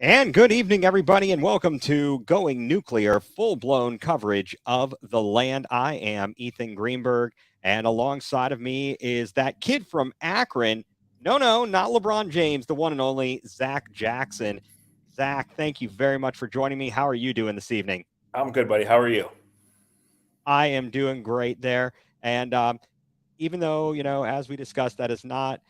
And good evening, everybody, and welcome to Going Nuclear, full blown coverage of the land. I am Ethan Greenberg, and alongside of me is that kid from Akron. No, not LeBron James, the one and only Zac Jackson. Zac, thank you very much for joining me. How are you doing this evening? I'm good, buddy. How are you? I am doing great there. And even though, as we discussed, that is not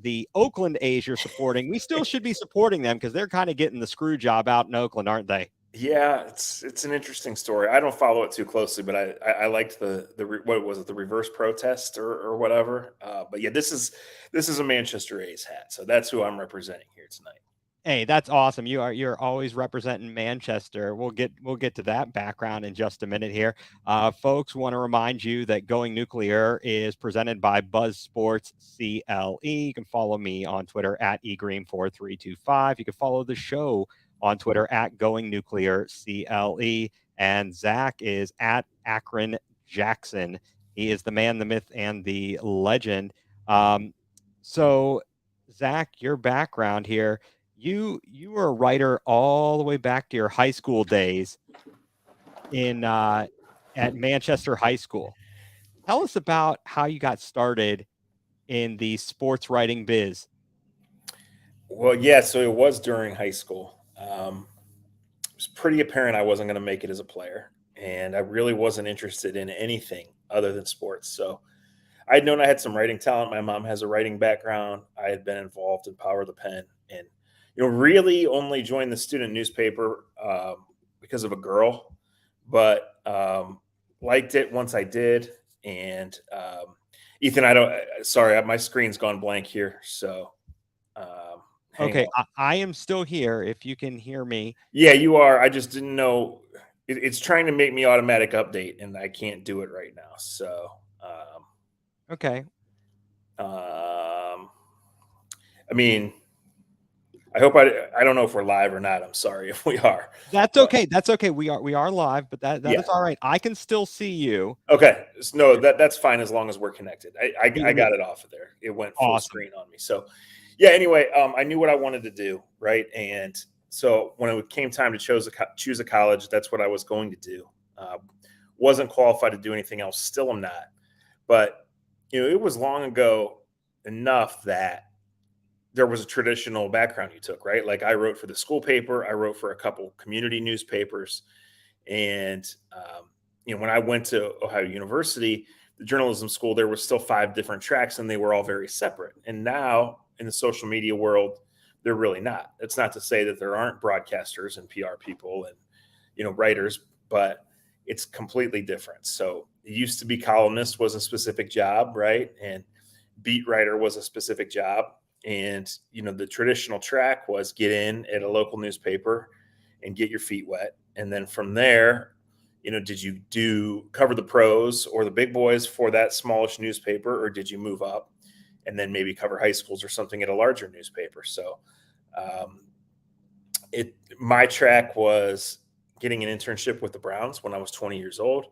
the Oakland A's you're supporting, we still should be supporting them because they're kind of getting the screw job out in Oakland, aren't they? Yeah, it's an interesting story. I don't follow it too closely, but I liked what was it, the reverse protest or whatever. But yeah, this is a Manchester A's hat, so that's who I'm representing here tonight. Hey, that's awesome. You're always representing Manchester. We'll get to that background in just a minute here. Folks, want to remind you that Going Nuclear is presented by Buzz Sports CLE. You can follow me on Twitter at egreen4325. You can follow the show on Twitter at Going Nuclear CLE. And Zac is at Akron Jackson. He is the man, the myth, and the legend. So Zac, your background here, you were a writer all the way back to your high school days in at Manchester High School. Tell us about how you got started in the sports writing biz. Well, yeah, so it was during high school. It was pretty apparent I wasn't going to make it as a player, and I really wasn't interested in anything other than sports. So I'd known I had some writing talent. My mom has a writing background. I had been involved in Power of the Pen, and really only joined the student newspaper because of a girl, but liked it once I did. And Ethan, I don't. Sorry, my screen's gone blank here. So hang Okay, on. I am still here. If you can hear me, Yeah, you are. I just didn't know. It's trying to make me automatic update, and I can't do it right now. So. okay, Um, I mean, I hope I don't know if we're live or not. I'm sorry if we are, that's but okay. That's okay. We are live, but that yeah. is all right. I can still see you. Okay. No, that's fine as long as we're connected. I We got it off of there. It went full awesome. screen on me. So yeah, anyway, I knew what I wanted to do, right? And so when it came time to choose a college, that's what I was going to do. Wasn't qualified to do anything else. Still am not. But it was long ago enough that there was a traditional background you took, right? Like I wrote for the school paper, I wrote for a couple community newspapers, and when I went to Ohio University, the journalism school, there were still 5 different tracks, and they were all very separate. And now in the social media world, they're really not. It's not to say that there aren't broadcasters and PR people and writers, but it's completely different. So it used to be columnist was a specific job, right? And beat writer was a specific job. And the traditional track was get in at a local newspaper and get your feet wet, and then from there, did you do cover the pros or the big boys for that smallish newspaper, or did you move up and then maybe cover high schools or something at a larger newspaper? So um, my track was getting an internship with the Browns when I was 20 years old.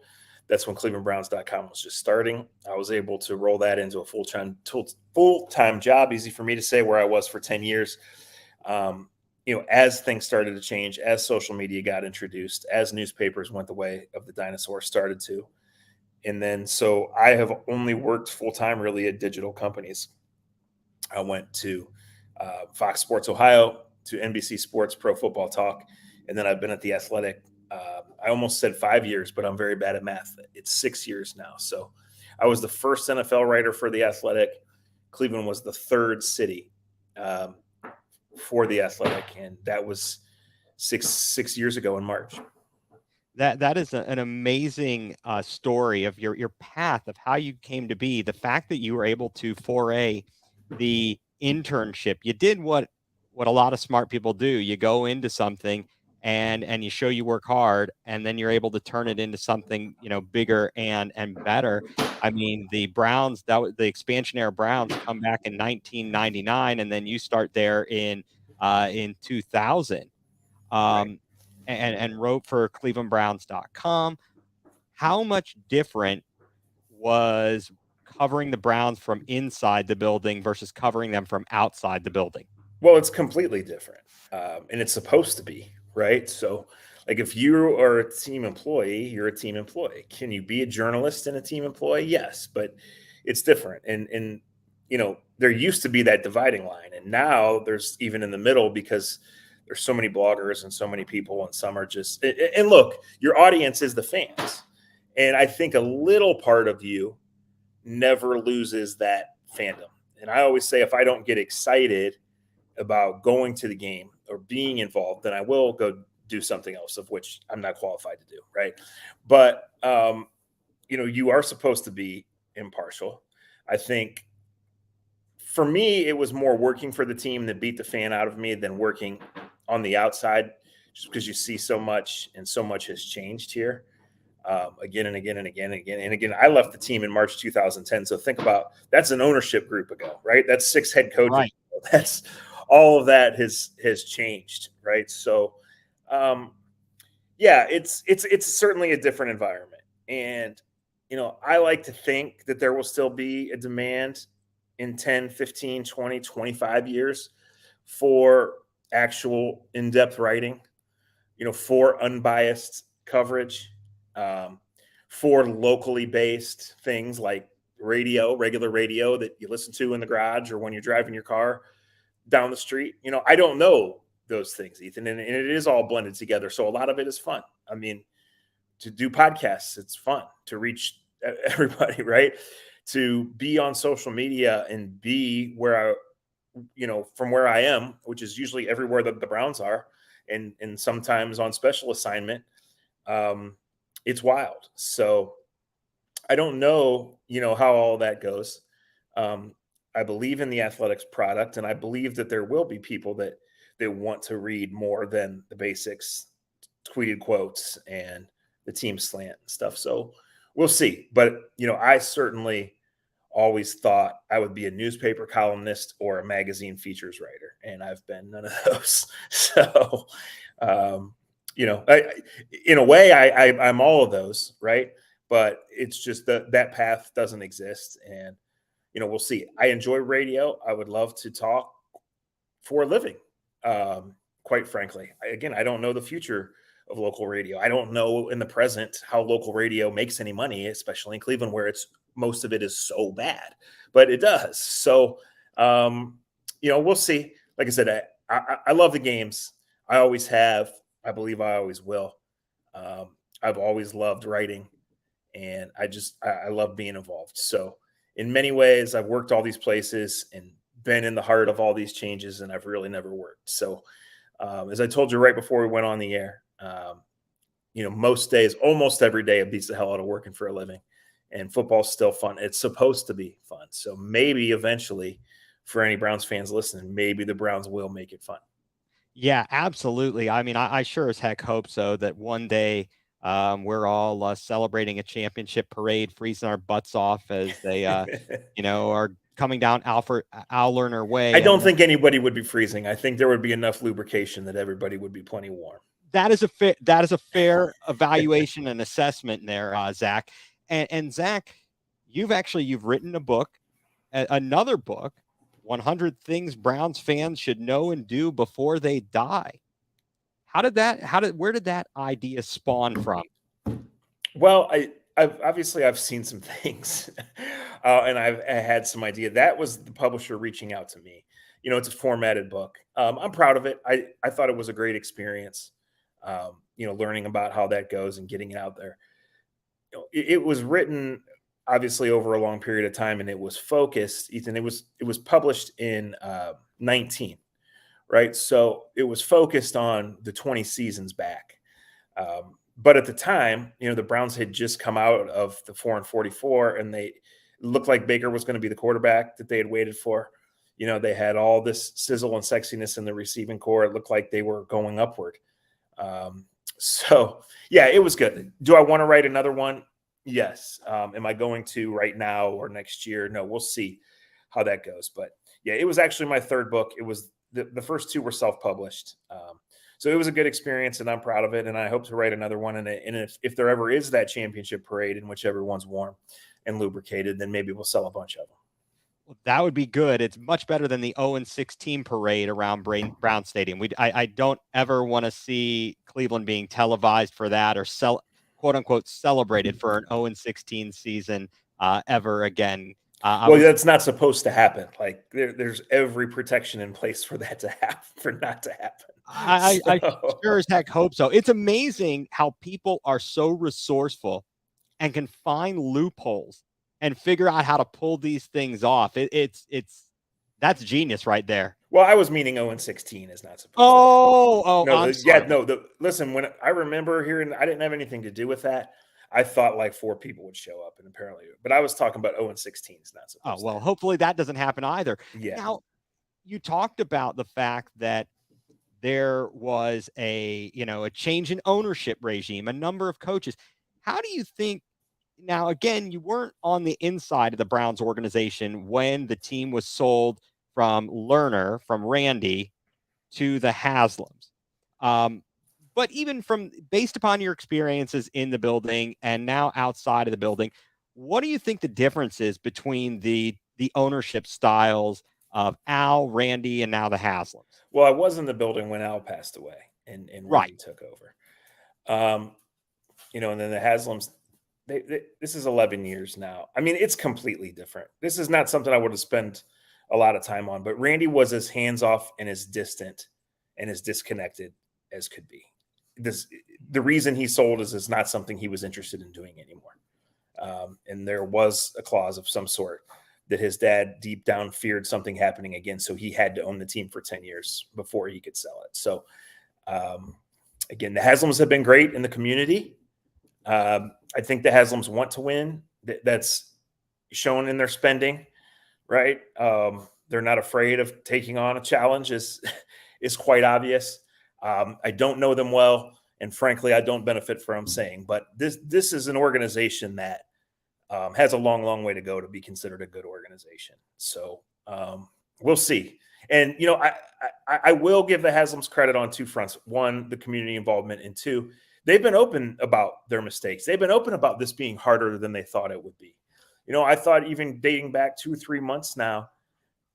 That's when clevelandbrowns.com was just starting. I was able to roll that into a full-time job, easy for me to say, where I was for 10 years. As things started to change, as social media got introduced, as newspapers went the way of the dinosaur started to. And then, so I have only worked full-time really at digital companies. I went to Fox Sports Ohio, to NBC Sports Pro Football Talk, and then I've been at The Athletic. I almost said 5 years, but I'm very bad at math. It's 6 years now. So I was the first NFL writer for The Athletic. Cleveland was the third city for The Athletic, and that was six years ago in March. That is an amazing story of your path of how you came to be. The fact that you were able to foray the internship, you did what a lot of smart people do. You go into something and you show you work hard, and then you're able to turn it into something bigger and better. I mean, the Browns, the expansion era Browns, come back in 1999, and then you start there in 2000. Right. Um, and wrote for clevelandbrowns.com. How much different was covering the Browns from inside the building versus covering them from outside the building? Well, it's completely different, and it's supposed to be, right? So, like, if you are a team employee, you're a team employee. Can you be a journalist and a team employee? Yes, but it's different. And there used to be that dividing line, and now there's even in the middle because there's so many bloggers and so many people, and some are just. And look, your audience is the fans, and I think a little part of you never loses that fandom. And I always say, if I don't get excited about going to the game or being involved, then I will go do something else, of which I'm not qualified to do. Right. But, you are supposed to be impartial. I think for me, it was more working for the team that beat the fan out of me than working on the outside, just because you see so much and so much has changed here. Again and again and again and again and again. I left the team in March 2010. So think about that's an ownership group ago, right? That's 6 head coaches. Right. That's all of that has changed, right? So, yeah, it's certainly a different environment, and I like to think that there will still be a demand in 10, 15, 20, 25 years for actual in-depth writing, for unbiased coverage, um, for locally based things like radio, regular radio that you listen to in the garage or when you're driving your car down the street. I don't know those things, Ethan, and it is all blended together. So a lot of it is fun. I mean, to do podcasts, it's fun to reach everybody, right? To be on social media and be where from where I am, which is usually everywhere that the Browns are, and sometimes on special assignment. It's wild. So I don't know, how all that goes. I believe in the athletics product, and I believe that there will be people that want to read more than the basics, tweeted quotes, and the team slant and stuff. So we'll see. But I certainly always thought I would be a newspaper columnist or a magazine features writer, and I've been none of those. So, in a way, I'm all of those, right? But it's just that path doesn't exist, and we'll see. I enjoy radio. I would love to talk for a living. Quite frankly, again, I don't know the future of local radio. I don't know in the present how local radio makes any money, especially in Cleveland, where most of it is so bad, but it does. So, we'll see. Like I said, I love the games. I always have. I believe I always will. I've always loved writing, and I love being involved. So in many ways, I've worked all these places and been in the heart of all these changes, and I've really never worked. So as I told you right before we went on the air, most days, almost every day, it beats the hell out of working for a living, and football's still fun. It's supposed to be fun. So maybe eventually, for any Browns fans listening, maybe the Browns will make it fun. Yeah, absolutely. I mean, I sure as heck hope so that one day we're all celebrating a championship parade, freezing our butts off as they, are coming down Lerner Way. I don't think anybody would be freezing. I think there would be enough lubrication that everybody would be plenty warm. That is a fair evaluation and assessment there, Zach. And Zach, you've written a book, another book, 100 Things Browns Fans Should Know and Do Before They Die. Where did that idea spawn from? Well, I've seen some things, and I had some idea. That was the publisher reaching out to me. It's a formatted book. I'm proud of it. I thought it was a great experience. Learning about how that goes and getting it out there. It was written obviously over a long period of time, and it was focused. Ethan, it was published in 19, right? So it was focused on the 20 seasons back. But at the time, the Browns had just come out of the 4-44, and they looked like Baker was going to be the quarterback that they had waited for. They had all this sizzle and sexiness in the receiving core. It looked like they were going upward. So yeah, it was good. Do I want to write another one? Yes. Am I going to right now or next year? No, we'll see how that goes. But yeah, it was actually my third book. It was the first two were self-published. So it was a good experience, and I'm proud of it. And I hope to write another one. And if there ever is that championship parade in which everyone's warm and lubricated, then maybe we'll sell a bunch of them. That would be good. It's much better than the 0-16 parade around Brown Stadium. I don't ever want to see Cleveland being televised for that, or quote unquote celebrated for an 0-16 season ever again. Well, that's not supposed to happen. Like there's every protection in place for that to happen, for not to happen. I sure as heck hope so. It's amazing how people are so resourceful and can find loopholes and figure out how to pull these things off. It's that's genius right there. Well, I was meaning 0-16 is not supposed to. Oh, no, I'm sorry. Listen, when I remember hearing, I didn't have anything to do with that. I thought like 4 people would show up, and apparently, but I was talking about 0-16 is not supposed. Oh well, hopefully that doesn't happen either. Yeah. Now, you talked about the fact that there was a change in ownership regime, a number of coaches. How do you think? Now, again, you weren't on the inside of the Browns organization when the team was sold from Randy, to the Haslams. But even based upon your experiences in the building and now outside of the building, what do you think the difference is between the ownership styles of Al, Randy, and now the Haslams? Well, I was in the building when Al passed away and Randy took over. And then the Haslams, this is 11 years now. I mean, it's completely different. This is not something I would have spent a lot of time on, but Randy was as hands-off and as distant and as disconnected as could be. The reason he sold is it's not something he was interested in doing anymore. And there was a clause of some sort that his dad deep down feared something happening again. So he had to own the team for 10 years before he could sell it. So again, the Haslams have been great in the community. I think the Haslams want to win. That's shown in their spending, right? They're not afraid of taking on a challenge is quite obvious. I don't know them well, and frankly, I don't benefit from saying, but this is an organization that has a long, long way to go to be considered a good organization. So we'll see. And, I will give the Haslams credit on 2 fronts. 1, the community involvement, and 2, they've been open about their mistakes. They've been open about this being harder than they thought it would be. I thought even dating back 2 or 3 months now,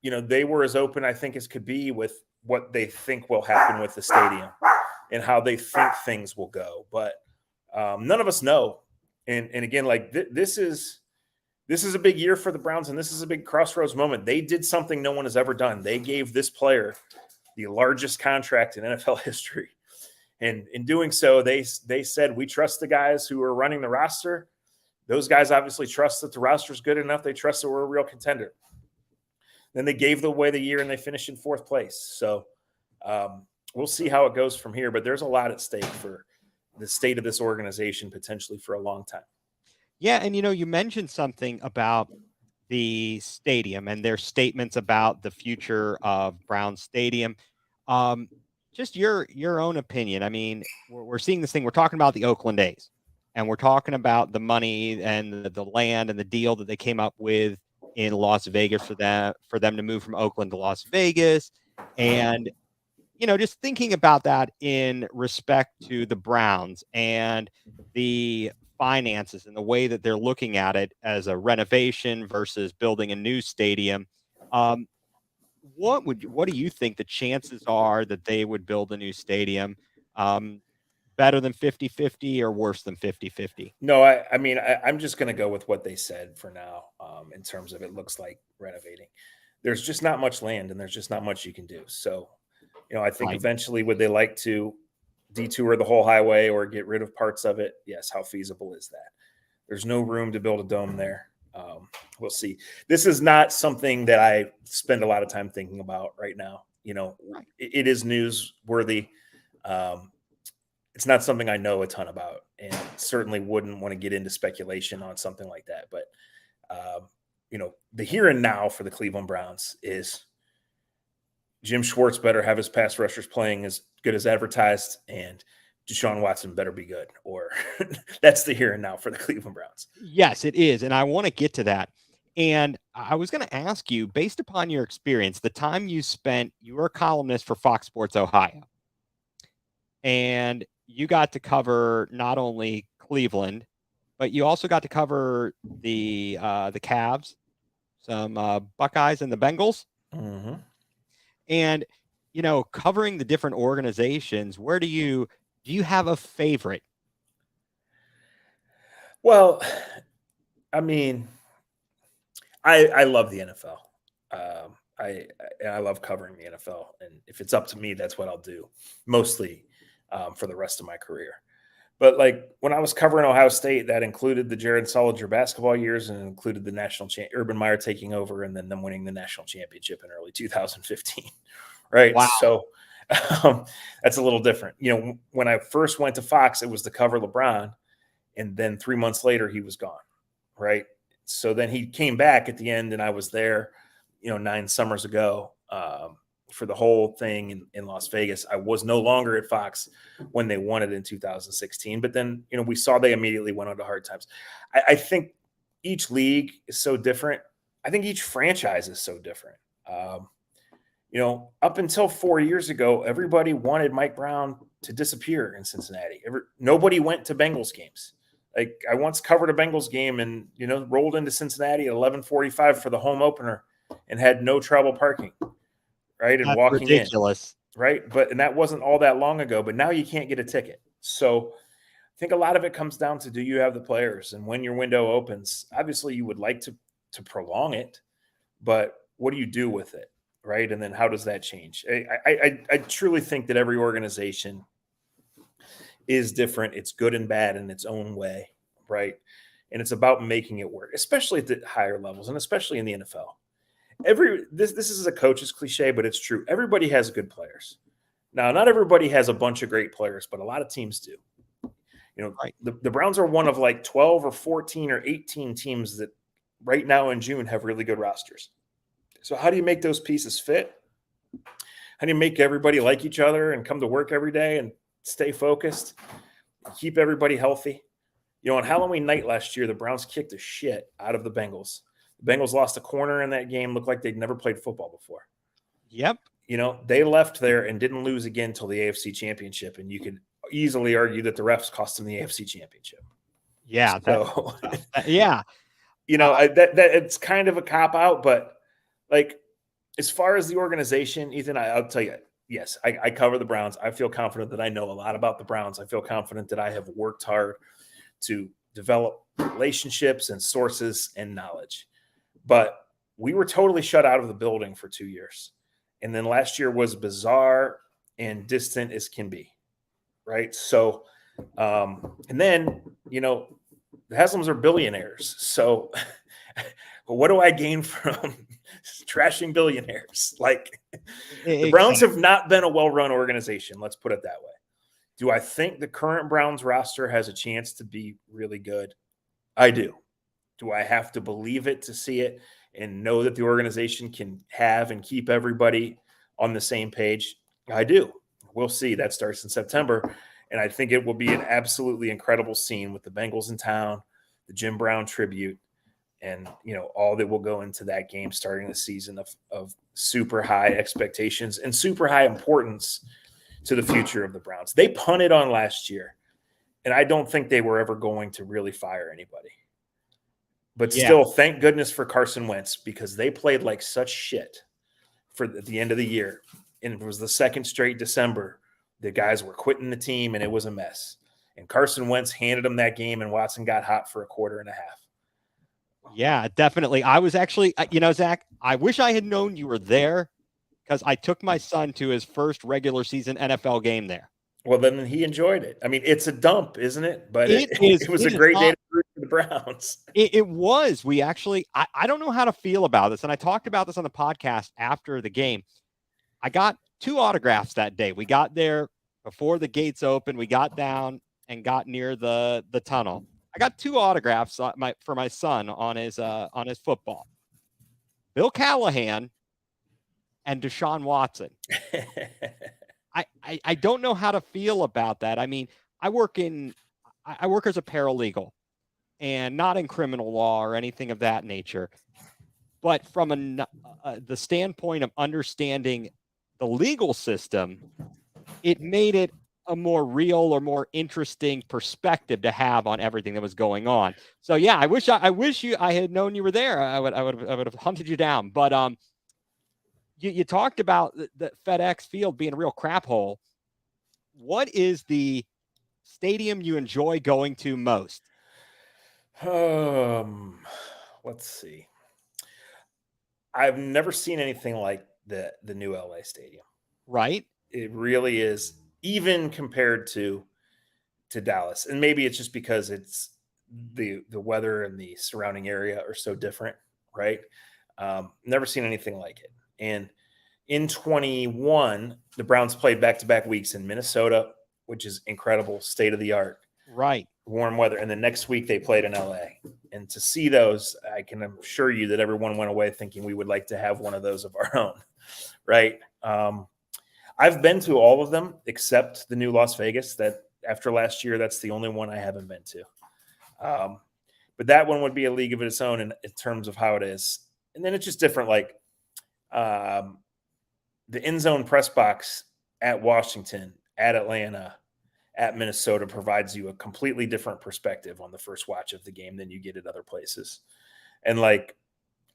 they were as open, I think, as could be with what they think will happen with the stadium and how they think things will go. But none of us know. And again, like this is a big year for the Browns, and this is a big crossroads moment. They did something no one has ever done. They gave this player the largest contract in NFL history. And in doing so, they said, we trust the guys who are running the roster. Those guys obviously trust that the roster is good enough. They trust that we're a real contender. Then they gave away the year and they finished in 4th place. So we'll see how it goes from here. But there's a lot at stake for the state of this organization potentially for a long time. Yeah, and you mentioned something about the stadium and their statements about the future of Brown Stadium. Just your own opinion. I mean, we're seeing this thing. We're talking about the Oakland A's, and we're talking about the money and the land and the deal that they came up with in Las Vegas for them to move from Oakland to Las Vegas. And, just thinking about that in respect to the Browns and the finances and the way that they're looking at it as a renovation versus building a new stadium. What do you think the chances are that they would build a new stadium? Better than 50-50 or worse than 50-50? No, I'm just going to go with what they said for now in terms of it looks like renovating. There's just not much land and there's just not much you can do. So, I think eventually would they like to detour the whole highway or get rid of parts of it? Yes. How feasible is that? There's no room to build a dome there. We'll see. This is not something that I spend a lot of time thinking about right now. It is newsworthy. It's not something I know a ton about, and certainly wouldn't want to get into speculation on something like that. But, the here and now for the Cleveland Browns is Jim Schwartz better have his pass rushers playing as good as advertised, and Deshaun Watson better be good, or that's the here and now for the Cleveland Browns. Yes, it is. And I want to get to that. And I was going to ask you, based upon your experience, the time you were a columnist for Fox Sports Ohio, and you got to cover not only Cleveland, but you also got to cover the Cavs, some Buckeyes and the Bengals. Mm-hmm. And, covering the different organizations, where do you have a favorite? Well, I mean, I love the NFL. I love covering the NFL, and if it's up to me, that's what I'll do, mostly for the rest of my career. But like when I was covering Ohio State, that included the Jared Solinger basketball years and included the national Urban Meyer taking over and then them winning the national championship in early 2015. Right. Wow. So that's a little different. When I first went to Fox, it was to cover LeBron. And then 3 months later, he was gone. Right. So then he came back at the end and I was there, 9 summers ago. For the whole thing in Las Vegas. I was no longer at Fox when they won it in 2016, but then, we saw they immediately went on to hard times. I think each league is so different. I think each franchise is so different. Up until 4 years ago, everybody wanted Mike Brown to disappear in Cincinnati. Nobody went to Bengals games. Like I once covered a Bengals game and, rolled into Cincinnati at 11:45 for the home opener and had no trouble parking. Right. And That's walking ridiculous. in. Right. And that wasn't all that long ago, but now you can't get a ticket. So I think a lot of it comes down to, do you have the players? And when your window opens, obviously you would like to prolong it, but what do you do with it? Right. And then how does that change? I truly think that every organization is different. It's good and bad in its own way. Right. And it's about making it work, especially at the higher levels and especially in the NFL. This is a coach's cliche, but it's true. Everybody has good players. Now, not everybody has a bunch of great players, but a lot of teams do. Right. The Browns are one of like 12 or 14 or 18 teams that right now in June have really good rosters. So how do you make those pieces fit? How do you make everybody like each other and come to work every day and stay focused, keep everybody healthy? On Halloween night last year, the Browns kicked the shit out of the Bengals. The Bengals lost a corner in that game, looked like they'd never played football before. Yep. They left there and didn't lose again until the AFC Championship. And you could easily argue that the refs cost them the AFC Championship. Yeah. So, yeah. That it's kind of a cop out, but like as far as the organization, Ethan, I'll tell you, yes, I cover the Browns. I feel confident that I know a lot about the Browns. I feel confident that I have worked hard to develop relationships and sources and knowledge. But we were totally shut out of the building for 2 years. And then last year was bizarre and distant as can be. Right. So, and then, the Haslams are billionaires. So what do I gain from trashing billionaires? Like the Browns have not been a well-run organization. Let's put it that way. Do I think the current Browns roster has a chance to be really good? I do. Do I have to believe it to see it and know that the organization can have and keep everybody on the same page? I do. We'll see. That starts in September. And I think it will be an absolutely incredible scene with the Bengals in town, the Jim Brown tribute, and, all that will go into that game starting the season of super high expectations and super high importance to the future of the Browns. They punted on last year, and I don't think they were ever going to really fire anybody. But still, thank goodness for Carson Wentz, because they played like such shit for the end of the year. And it was the second straight December. The guys were quitting the team, and it was a mess. And Carson Wentz handed them that game, and Watson got hot for a quarter and a half. Yeah, definitely. I was actually, Zach, I wish I had known you were there because I took my son to his first regular season NFL game there. Well, then he enjoyed it. I mean, it's a dump, isn't it? But it was a great day for the Browns. It was. We actually, I don't know how to feel about this. And I talked about this on the podcast after the game. I got 2 autographs that day. We got there before the gates opened. We got down and got near the tunnel. I got 2 autographs for my son on his football. Bill Callahan and Deshaun Watson. I don't know how to feel about that. I mean, I work as a paralegal and not in criminal law or anything of that nature. But from the standpoint of understanding the legal system, it made it a more real or more interesting perspective to have on everything that was going on. So yeah, I wish I had known you were there. I would have hunted you down. But you talked about the FedEx Field being a real crap hole. What is the stadium you enjoy going to most? Let's see. I've never seen anything like the new LA stadium. Right? It really is, even compared to Dallas. And maybe it's just because it's the weather and the surrounding area are so different, right? Never seen anything like it. And in 21, the Browns played back-to-back weeks in Minnesota, which is incredible, state of the art. Right. Warm weather. And the next week they played in LA. And to see those, I can assure you that everyone went away thinking we would like to have one of those of our own, right? I've been to all of them except the new Las Vegas. That after last year, that's the only one I haven't been to. But that one would be a league of its own in terms of how it is. And then it's just different. Like the end zone press box at Washington, at Atlanta, at Minnesota provides you a completely different perspective on the first watch of the game than you get at other places. And like,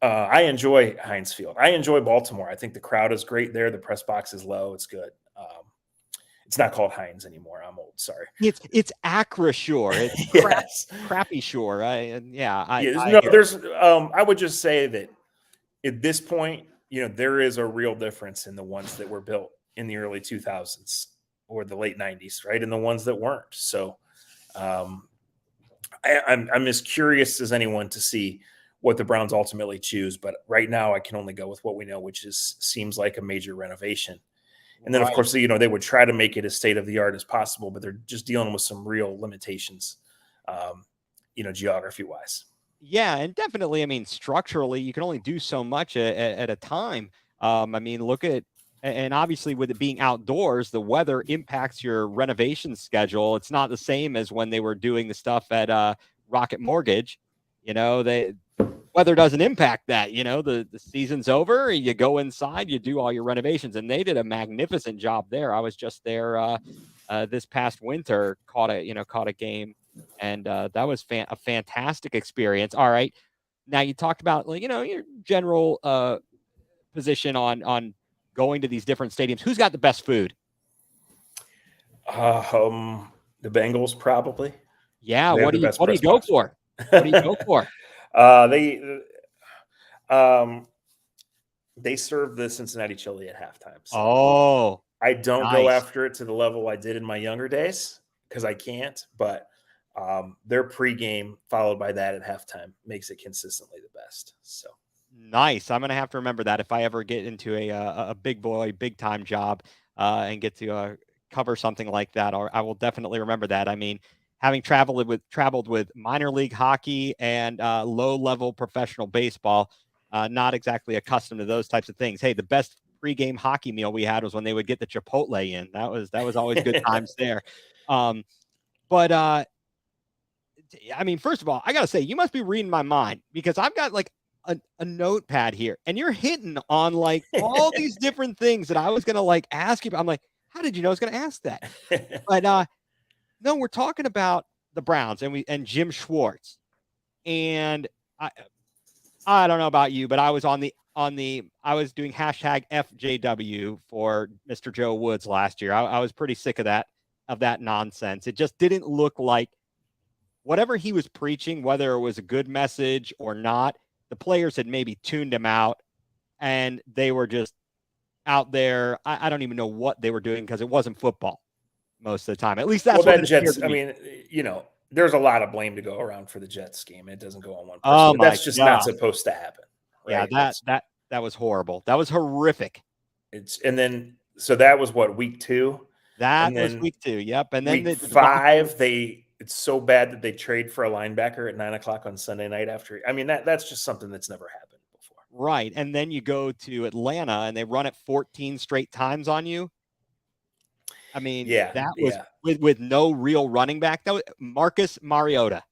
I enjoy Heinz Field. I enjoy Baltimore. I think the crowd is great there. The press box is low. It's good. It's not called Heinz anymore. I'm old. Sorry. It's Acrisure. It's Yes. Crappy Shore. I would just say that at this point, there is a real difference in the ones that were built in the early 2000s or the late 90s, right? And the ones that weren't. So I'm as curious as anyone to see what the Browns ultimately choose. But right now I can only go with what we know, which seems like a major renovation. And then, of course, they would try to make it as state-of-the-art as possible, but they're just dealing with some real limitations, geography-wise. Yeah, and definitely, I mean, structurally, you can only do so much at a time. Look at, and obviously with it being outdoors, the weather impacts your renovation schedule. It's not the same as when they were doing the stuff at Rocket Mortgage. Weather doesn't impact that. The season's over, you go inside, you do all your renovations, and they did a magnificent job there. I was just there this past winter, caught a game, and that was a fantastic experience. All right, now you talked about your general position on going to these different stadiums. Who's got the best food? The Bengals probably. Yeah, what do you go for? What do you go for? They serve the Cincinnati chili at halftime. So I don't go after it to the level I did in my younger days because I can't. But their pregame followed by that at halftime makes it consistently the best. So nice. I'm gonna have to remember that if I ever get into a big boy, big time job and get to cover something like that. Or I will definitely remember that. I mean, having traveled with minor league hockey and low level professional baseball, not exactly accustomed to those types of things. Hey, the best pregame hockey meal we had was when they would get the Chipotle in. That was always good times there. First of all, I gotta say, you must be reading my mind because I've got like a notepad here, and you're hitting on like all these different things that I was gonna like ask you. I'm like, how did you know I was gonna ask that? But no, we're talking about the Browns and Jim Schwartz. And I don't know about you, but I was I was doing hashtag FJW for Mr. Joe Woods last year. I was pretty sick of that nonsense. It just didn't look like whatever he was preaching, whether it was a good message or not, the players had maybe tuned him out and they were just out there. I don't even know what they were doing because it wasn't football most of the time. At least that's what Jets. I mean, there's a lot of blame to go around for the Jets game. It doesn't go on one person. But that's just not supposed to happen. Right? Yeah, that was horrible. That was horrific. So that was what, week 2? That was week 2. Yep. And then week 5, it's so bad that they trade for a linebacker at 9:00 on Sunday night after. I mean, that's just something that's never happened before. Right. And then you go to Atlanta and they run it 14 straight times on you. I mean, that was with no real running back. That was Marcus Mariota.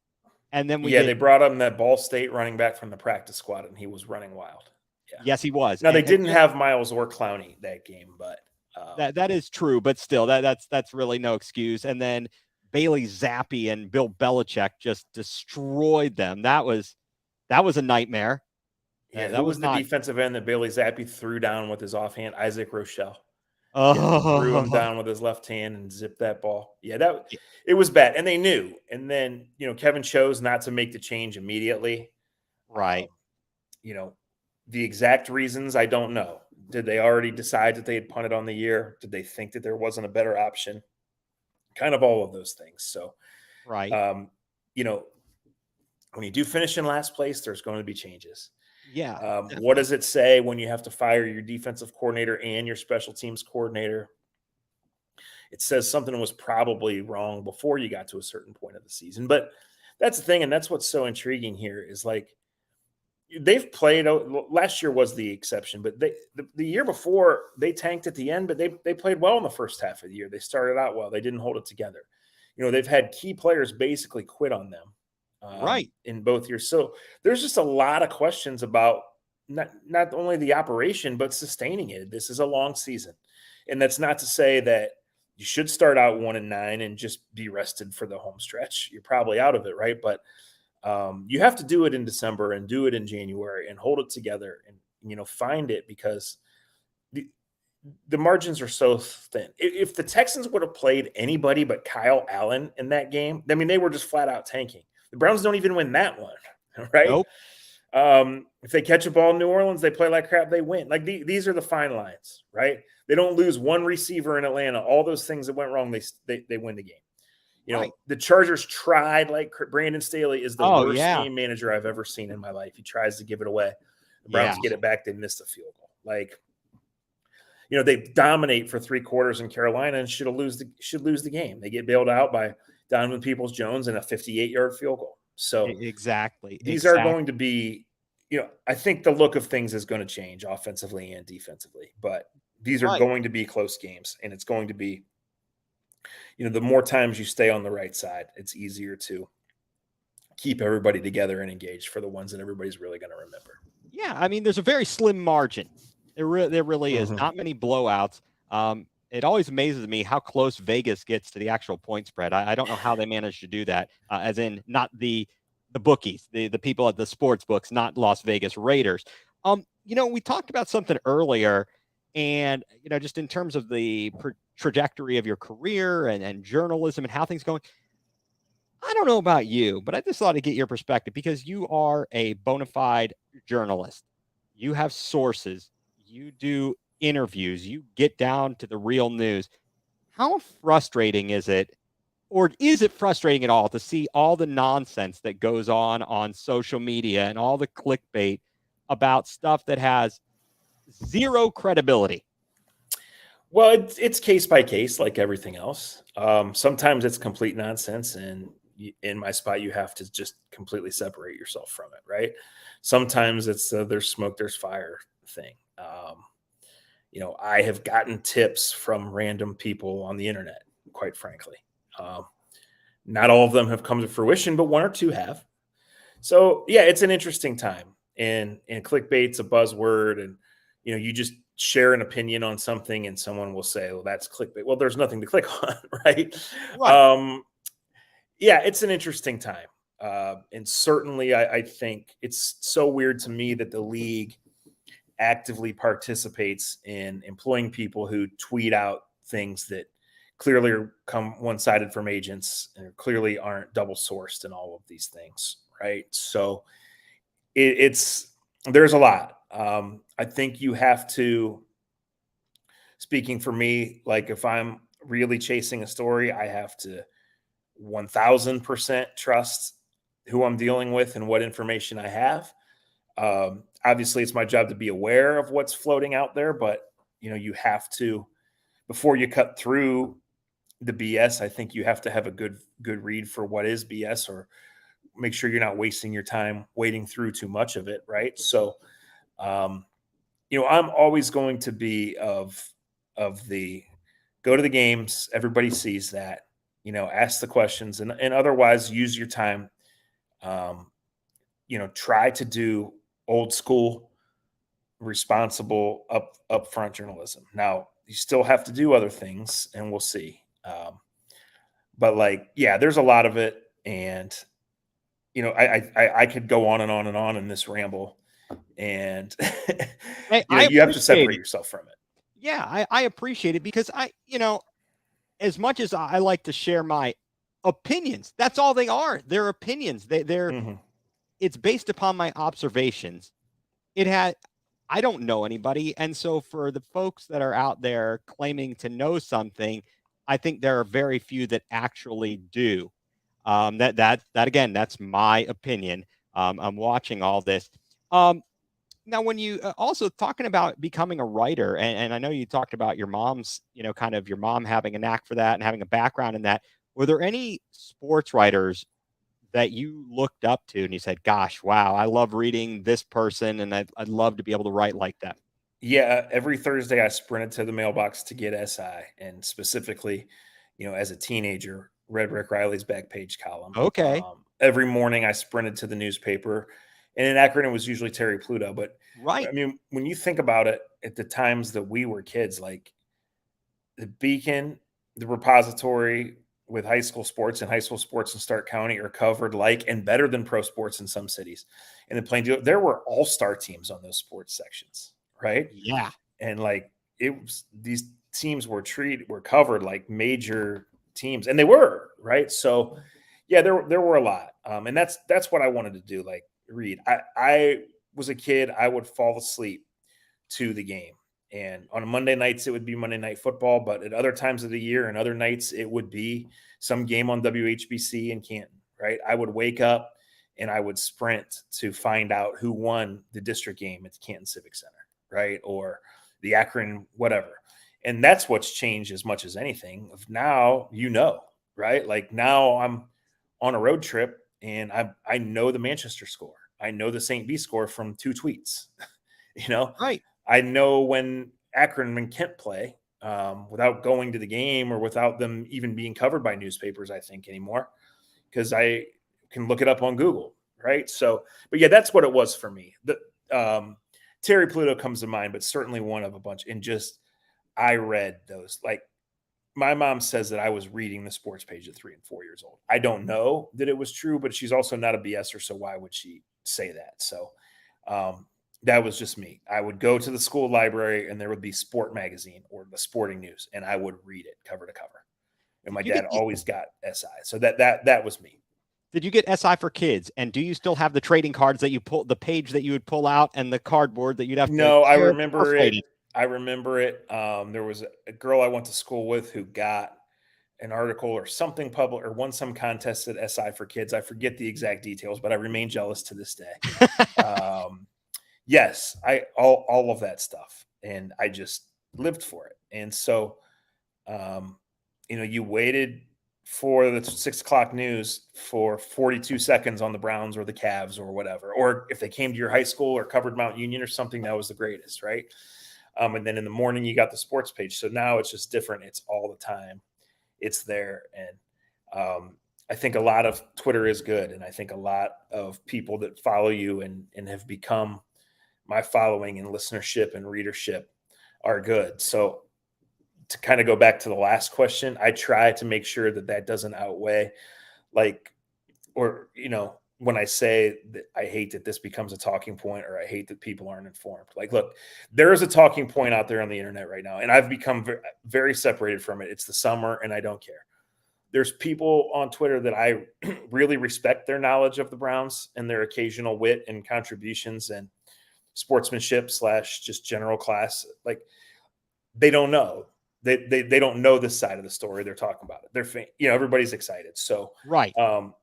And then they brought him that Ball State running back from the practice squad, and he was running wild. Yeah. Yes, he was. Now, they didn't have Miles or Clowney that game, but That is true, but still, that's really no excuse. And then Bailey Zappi and Bill Belichick just destroyed them. That was a nightmare. Yeah, who That was was the not. defensive end that Bailey Zappi threw down with his offhand? Isaac Rochelle. Yeah, threw him Oh, down with his left hand and zipped that ball. Yeah, it was bad, and they knew. And then Kevin chose not to make the change immediately. right, The exact reasons I don't know. Did they already decide that they had punted on the year? Did they think that there wasn't a better option? Kind of all of those things. So, right. um, you know, when you do finish in last place, there's going to be changes. Yeah, What definitely. does it say when you have to fire your defensive coordinator and your special teams coordinator? It says something was probably wrong before you got to a certain point of the season. But that's the thing, and that's what's so intriguing here is like they've played. Last year was the exception, but the year before they tanked at the end, but they played well in the first half of the year. They started out well. They didn't hold it together. They've had key players basically quit on them Right. in both years. So there's just a lot of questions about not only the operation but sustaining it. This is a long season, and that's not to say that you should start out 1-9 and just be rested for the home stretch. You're probably out of it, right? But you have to do it in December and do it in January and hold it together and find it because the margins are so thin. If the Texans would have played anybody but Kyle Allen in that game, I mean, they were just flat out tanking. The Browns don't even win that one, right? Nope. If they catch a ball in New Orleans, they play like crap, they win. Like these are the fine lines, right? They don't lose one receiver in Atlanta. All those things that went wrong, they win the game. Right. The Chargers tried, like Brandon Staley is the Oh worst yeah. game manager I've ever seen in my life. He tries to give it away. The Yeah. Browns get it back. They missed a field goal. Like, they dominate for 3 quarters in Carolina and should lose the game. They get bailed out by Donovan Peoples-Jones and a 58-yard field goal. So Exactly. these are Exactly. going to be, I think the look of things is going to change offensively and defensively, but these are Right. going to be close games, and it's going to be, the more times you stay on the right side, it's easier to keep everybody together and engaged for the ones that everybody's really going to remember. Yeah, I mean, there's a very slim margin. There really is. Mm-hmm. Not many blowouts. It always amazes me how close Vegas gets to the actual point spread. I don't know how they manage to do that. As in, not the bookies, the people at the sports books, not Las Vegas Raiders. We talked about something earlier, and just in terms of the trajectory of your career and journalism and how things going. I don't know about you, but I just thought to get your perspective because you are a bona fide journalist. You have sources, you do interviews, you get down to the real news. How frustrating is it, or is it frustrating at all to see all the nonsense that goes on social media and all the clickbait about stuff that has zero credibility? Well, it's case by case, like everything else. Sometimes it's complete nonsense, and in my spot, you have to just completely separate yourself from it, right? Sometimes it's there's smoke, there's fire thing. I have gotten tips from random people on the internet, quite frankly. Not all of them have come to fruition, but 1 or 2 have. So yeah, it's an interesting time, and clickbait's a buzzword, and you just share an opinion on something, and someone will say, "Well, that's clickbait." Well, there's nothing to click on, right? Right. Yeah, it's an interesting time, and certainly, I think it's so weird to me that the league actively participates in employing people who tweet out things that clearly come one-sided from agents and clearly aren't double sourced and all of these things, right? So it's there's a lot. I think you have to, speaking for me, like if I'm really chasing a story, I have to 1000% trust who I'm dealing with and what information I have. Obviously, it's my job to be aware of what's floating out there, but you have to, before you cut through the BS. I think you have to have a good read for what is BS, or make sure you're not wasting your time wading through too much of it, right? So, I'm always going to be of the go to the games. Everybody sees that. Ask the questions, and otherwise use your time. Try to do old school, responsible, upfront journalism. Now, you still have to do other things, and we'll see. But like, yeah, there's a lot of it, and I could go on and on and on in this ramble, and Hey, I you have to appreciate separate it. yourself from it. Yeah, I appreciate it because as much as I like to share my opinions, that's all they are. They're opinions. They're Mhm. it's based upon my observations. It had I don't know anybody, and so for the folks that are out there claiming to know something, I think there are very few that actually do. That again, that's my opinion. I'm watching all this. Um, Now, when you also talking about becoming a writer, and I know you talked about your mom's, kind of your mom having a knack for that and having a background in that. Were there any sports writers that you looked up to and you said, "Gosh, wow, I love reading this person, and I'd love to be able to write like them." Yeah, every Thursday I sprinted to the mailbox to get SI, and specifically, as a teenager, read Rick Riley's back page column. Okay, Every morning I sprinted to the newspaper, and in Akron it was usually Terry Pluto. But right, I mean, when you think about it, at the times that we were kids, like the Beacon, the repository with high school sports and high school sports in Stark County are covered like and better than pro sports in some cities. In the Plainfield, there were all-star teams on those sports sections, right? yeah, And like these teams were covered like major teams, and they were right. So yeah, there were a lot, and that's what I wanted to do. Like read. I was a kid. I would fall asleep to the game. And on Monday nights, it would be Monday Night Football, but at other times of the year and other nights, it would be some game on WHBC in Canton, right? I would wake up and I would sprint to find out who won the district game at the Canton Civic Center, right? Or the Akron, whatever. And that's what's changed as much as anything. Of now, right? Like now I'm on a road trip and I know the Manchester score. I know the St. B score from 2 tweets. you know, right. I know when Akron and Kent play without going to the game or without them even being covered by newspapers, I think anymore, because I can look it up on Google. Right. So, but yeah, that's what it was for me. Terry Pluto comes to mind, but certainly one of a bunch. And just, I read those. Like my mom says that I was reading the sports page at 3 and 4 years old. I don't know that it was true, but she's also not a BSer. So why would she say that? So, um, that was just me. I would go to the school library and there would be Sport Magazine or the Sporting News, and I would read it cover to cover. And my Did you get dad always got SI, so that was me. did you get SI for kids? And do you still have the trading cards that you pull the page that you would pull out and the cardboard that you'd have to No, I tear remember it. perforated? I remember it. There was a girl I went to school with who got an article or something public or won some contest at SI for kids. I forget the exact details, but I remain jealous to this day. Yes, I all of that stuff, and I just lived for it. And so, um, you waited for the 6 o'clock news for 42 seconds on the Browns or the Cavs or whatever, or if they came to your high school or covered Mount Union or something, that was the greatest, right? And then in the morning you got the sports page. So now it's just different. It's all the time. It's there, and I think a lot of Twitter is good, and I think a lot of people that follow you and have become my following and listenership and readership are good. So to kind of go back to the last question, I try to make sure that that doesn't outweigh like, or, when I say that I hate that this becomes a talking point or I hate that people aren't informed. Like, look, there is a talking point out there on the internet right now, and I've become very, very separated from it. It's the summer and I don't care. There's people on Twitter that I really respect their knowledge of the Browns and their occasional wit and contributions and sportsmanship / just general class. Like they don't know. They don't know this side of the story. They're talking about it. Everybody's excited. So Right.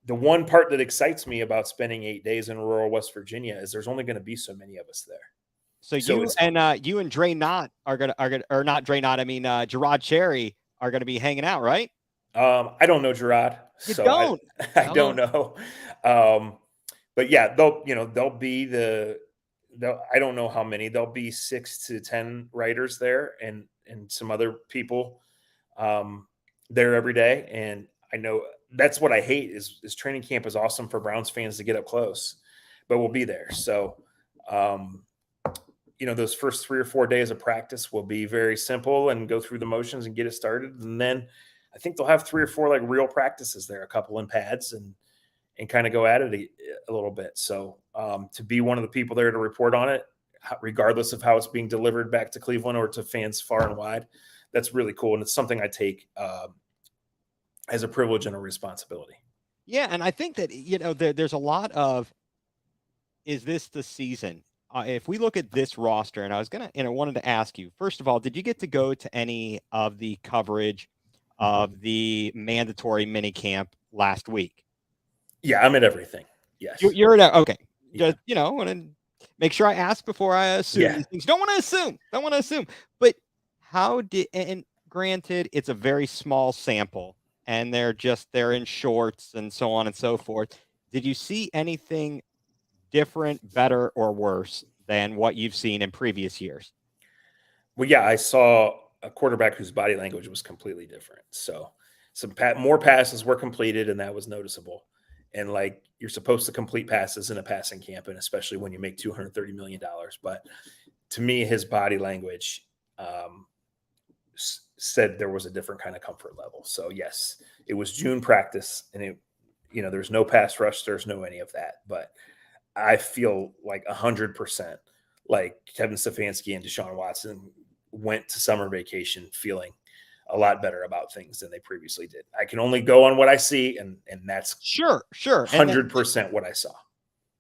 the one part that excites me about spending 8 days in rural West Virginia is there's only going to be so many of us there. So So you it's and you and Dre Knott are gonna or not Dre Knott, I mean Gerard Cherry are gonna be hanging out, right? I don't know Gerard, You so I don't. I don't Oh, know. But yeah, they'll be I don't know how many. There'll be 6 to 10 writers there and some other people there every day. And I know that's what I hate is training camp is awesome for Browns fans to get up close, but we'll be there. So those first 3 or 4 days of practice will be very simple and go through the motions and get it started. And then I think they'll have 3 or 4 like real practices there, a couple in pads, and kind of go at it a little bit. So to be one of the people there to report on it, regardless of how it's being delivered back to Cleveland or to fans far and wide, that's really cool. And it's something I take as a privilege and a responsibility. Yeah, and I think that there's a lot of, is this the season? If we look at this roster, and I wanted to ask you, first of all, did you get to go to any of the coverage of the mandatory mini camp last week? Yeah, I'm at everything. Yes. You're at, okay. Yeah. Just, want to make sure I ask before I assume Yeah. these things. Don't want to assume. But and granted, it's a very small sample, and they're in shorts and so on and so forth. Did you see anything different, better, or worse than what you've seen in previous years? Well, yeah, I saw a quarterback whose body language was completely different. So some more passes were completed, and that was noticeable. And like, you're supposed to complete passes in a passing camp, and especially when you make $230 million. But to me, his body language said there was a different kind of comfort level. So yes, it was June practice, and there's no pass rush, there's no any of that. But I feel like 100% like Kevin Stefanski and Deshaun Watson went to summer vacation feeling a lot better about things than they previously did. I can only go on what I see, and that's sure 100% what I saw.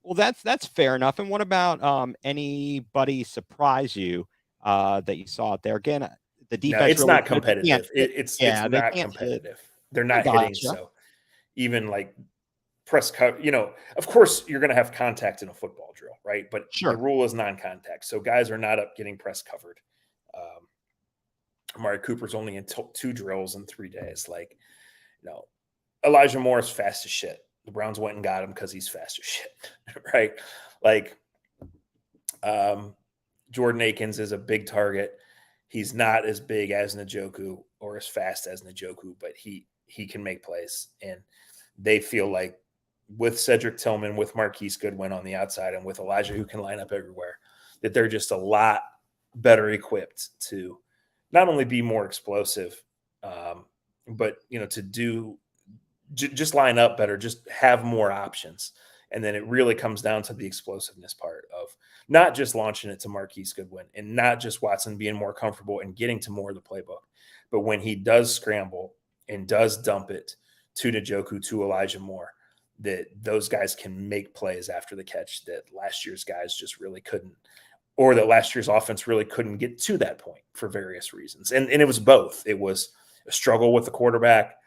Well, that's fair enough. And what about anybody surprise you that you saw out there? Again, the defense. No, it's really not competitive. It's not competitive. They're not hitting. So even like press cut, of course you're going to have contact in a football drill, right? But the rule is non-contact. So guys are not up getting press covered. Amari Cooper's only in 2 drills in 3 days. Like, Elijah Moore is fast as shit. The Browns went and got him because he's fast as shit, right? Like, Jordan Akins is a big target. He's not as big as Njoku or as fast as Njoku, but he can make plays. And they feel like with Cedric Tillman, with Marquise Goodwin on the outside, and with Elijah, who can line up everywhere, that they're just a lot better equipped to not only be more explosive, but to just line up better, just have more options. And then it really comes down to the explosiveness part of not just launching it to Marquise Goodwin and not just Watson being more comfortable and getting to more of the playbook, but when he does scramble and does dump it to Njoku, to Elijah Moore, that those guys can make plays after the catch that last year's guys just really couldn't, or that last year's offense really couldn't get to that point for various reasons. And it was both. It was a struggle with the quarterback,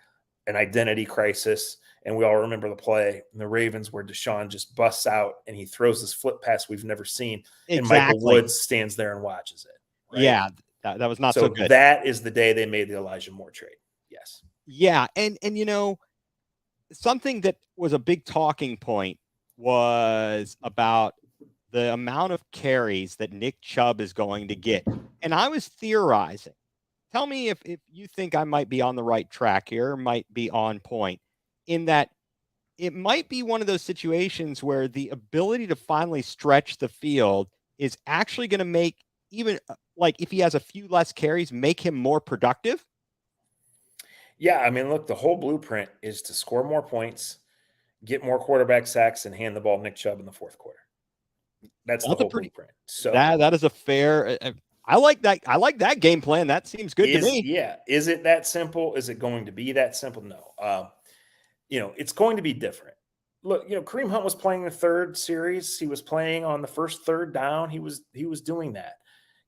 an identity crisis. And we all remember the play in the Ravens where Deshaun just busts out and he throws this flip pass we've never seen. Exactly. And Michael Woods stands there and watches it. Right? Yeah, that was not so good. That is the day they made the Elijah Moore trade. Yes. Yeah. And something that was a big talking point was about the amount of carries that Nick Chubb is going to get. And I was theorizing. Tell me if you think I might be on the right track here, might be on point, in that it might be one of those situations where the ability to finally stretch the field is actually going to make, even like if he has a few less carries, make him more productive. Yeah, I mean, look, the whole blueprint is to score more points, get more quarterback sacks, and hand the ball to Nick Chubb in the fourth quarter. That's the whole blueprint. So that is a fair. I like that. I like that game plan. That seems good to me. Yeah. Is it that simple? Is it going to be that simple? No. It's going to be different. Look, Kareem Hunt was playing the third series. He was playing on the first third down. He was doing that.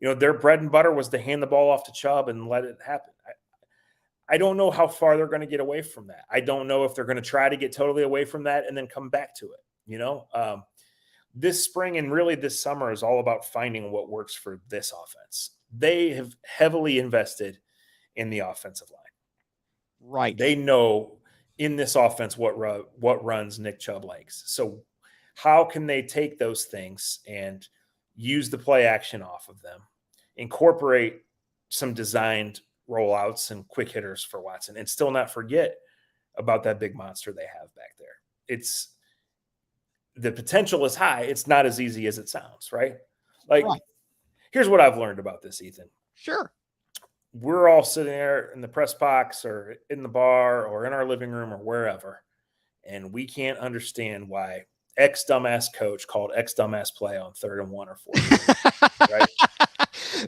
Their bread and butter was to hand the ball off to Chubb and let it happen. I don't know how far they're going to get away from that. I don't know if they're going to try to get totally away from that and then come back to it. This spring and really this summer is all about finding what works for this offense. They have heavily invested in the offensive line. Right. They know in this offense what runs Nick Chubb likes. So how can they take those things and use the play action off of them, incorporate some designed rollouts and quick hitters for Watson, and still not forget about that big monster they have back there? The potential is high. It's not as easy as it sounds, right? Like, right. Here's what I've learned about this, Ethan. Sure. We're all sitting there in the press box or in the bar or in our living room or wherever, and we can't understand why X dumbass coach called X dumbass play on 3rd and 1 or 4th, right?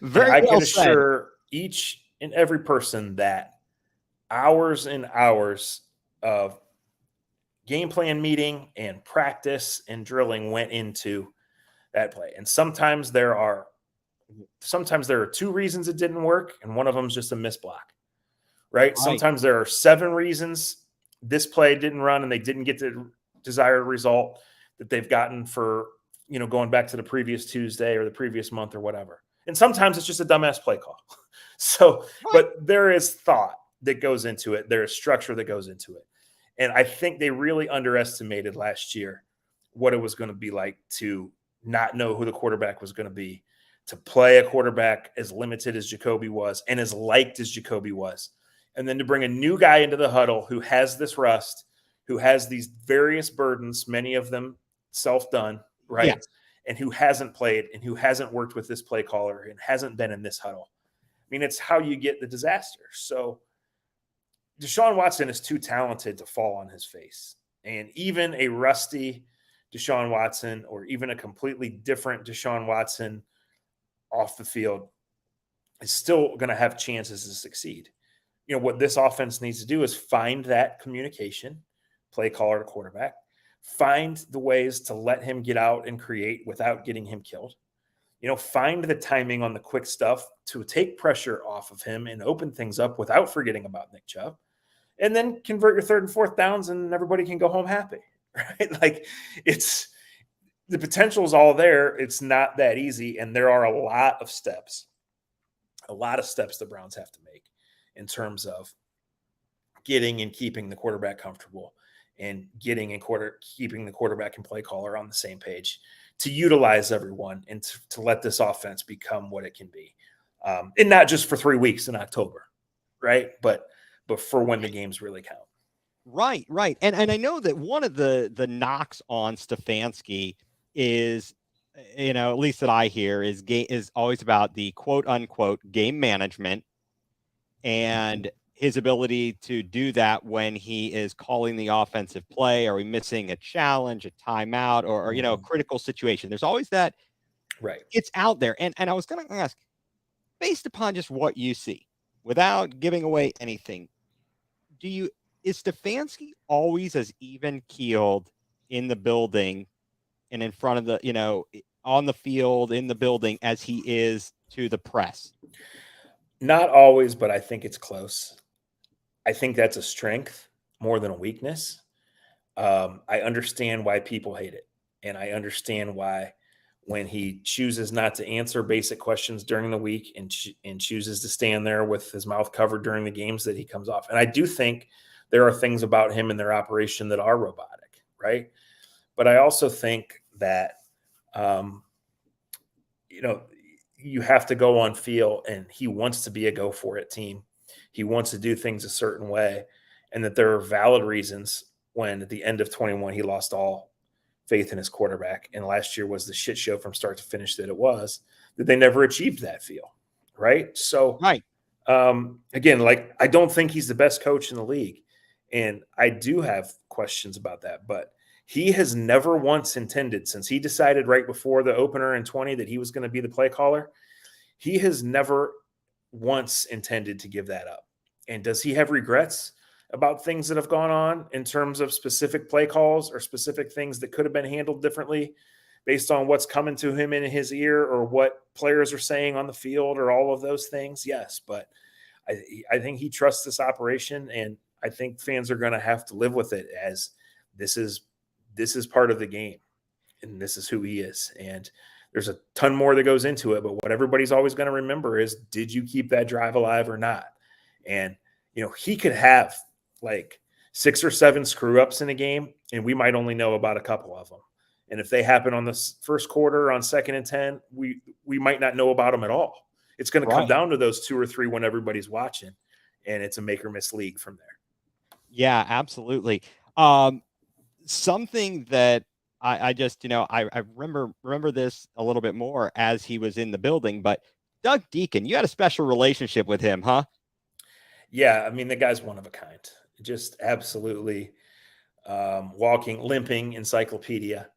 And Very I well can said. assure each and every person that hours and hours of game plan meeting and practice and drilling went into that play. And sometimes there are 2 reasons it didn't work, and one of them is just a miss block, right? Sometimes there are 7 reasons this play didn't run and they didn't get the desired result that they've gotten for, going back to the previous Tuesday or the previous month or whatever. And sometimes it's just a dumbass play call. So, but there is thought that goes into it. There is structure that goes into it. And I think they really underestimated last year what it was going to be like to not know who the quarterback was going to be, to play a quarterback as limited as Jacoby was and as liked as Jacoby was. And then to bring a new guy into the huddle who has this rust, who has these various burdens, many of them self-done, right? Yes. And who hasn't played and who hasn't worked with this play caller and hasn't been in this huddle. I mean, it's how you get the disaster. So Deshaun Watson is too talented to fall on his face. And even a rusty Deshaun Watson or even a completely different Deshaun Watson off the field is still going to have chances to succeed. What this offense needs to do is find that communication, play caller to quarterback, find the ways to let him get out and create without getting him killed. Find the timing on the quick stuff to take pressure off of him and open things up without forgetting about Nick Chubb. And then convert your 3rd and 4th downs and everybody can go home happy, right? Like the potential is all there. It's not that easy. And there are a lot of steps the Browns have to make in terms of getting and keeping the quarterback comfortable and keeping the quarterback and play caller on the same page to utilize everyone and to let this offense become what it can be. And not just for 3 weeks in October, right? But for when the games really count. Right. And I know that one of the knocks on Stefanski is, at least that I hear is always about the quote unquote game management and his ability to do that when he is calling the offensive play. Are we missing a challenge, a timeout, or a critical situation? There's always that. Right. It's out there. And I was going to ask, based upon just what you see, without giving away anything, is Stefanski always as even keeled in the building and in front of the, on the field, in the building as he is to the press? Not always, but I think it's close. I think that's a strength more than a weakness. I understand why people hate it. And I understand why when he chooses not to answer basic questions during the week and chooses to stand there with his mouth covered during the games that he comes off. And I do think there are things about him and their operation that are robotic, right? But I also think that, you have to go on feel, and he wants to be a go for it team. He wants to do things a certain way, and that there are valid reasons when at the end of 21, he lost all faith in his quarterback. And last year was the shit show from start to finish that they never achieved that feel. Right. So, right. Again, I don't think he's the best coach in the league. And I do have questions about that, but he has never once intended, since he decided right before the opener in 20 that he was going to be the play caller, he has never once intended to give that up. And does he have regrets about things that have gone on in terms of specific play calls or specific things that could have been handled differently based on what's coming to him in his ear or what players are saying on the field or all of those things? Yes, but I think he trusts this operation, and I think fans are going to have to live with it as this is part of the game, and this is who he is. And there's a ton more that goes into it, but what everybody's always going to remember is, did you keep that drive alive or not? And, he could have 6 or 7 screw ups in a game, and we might only know about a couple of them. And if they happen on the first quarter on 2nd and 10, we might not know about them at all. It's going to come down to those 2 or 3 when everybody's watching, and it's a make or miss league from there. Yeah, absolutely. Something that I just, I remember this a little bit more as he was in the building, but Doug Deacon, you had a special relationship with him, huh? Yeah, I mean, the guy's one of a kind. Just absolutely walking, limping encyclopedia.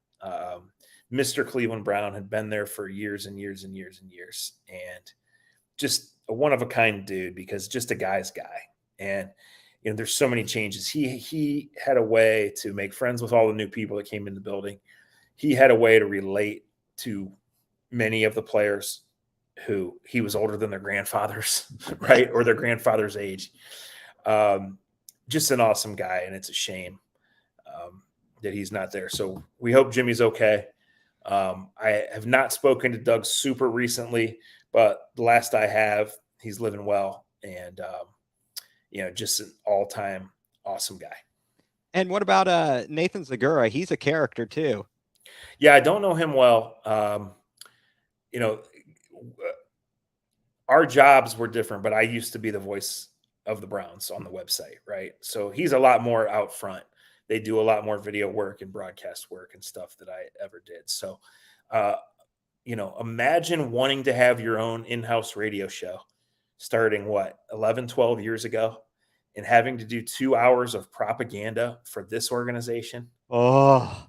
Mr. Cleveland Brown had been there for years and years and years and years, and just a one of a kind dude because just a guy's guy. And there's so many changes. He had a way to make friends with all the new people that came in the building. He had a way to relate to many of the players who he was older than their grandfathers, right, or their grandfather's age. Just an awesome guy, and it's a shame that he's not there. So we hope Jimmy's okay. I have not spoken to Doug super recently, but the last I have, he's living well, and just an all-time awesome guy. And what about Nathan Zagura? He's a character too. Yeah, I don't know him well. Our jobs were different, but I used to be the voice of the Browns on the website, right? So he's a lot more out front. They do a lot more video work and broadcast work and stuff that I ever did. So, imagine wanting to have your own in-house radio show starting 11, 12 years ago and having to do 2 hours of propaganda for this organization. Oh,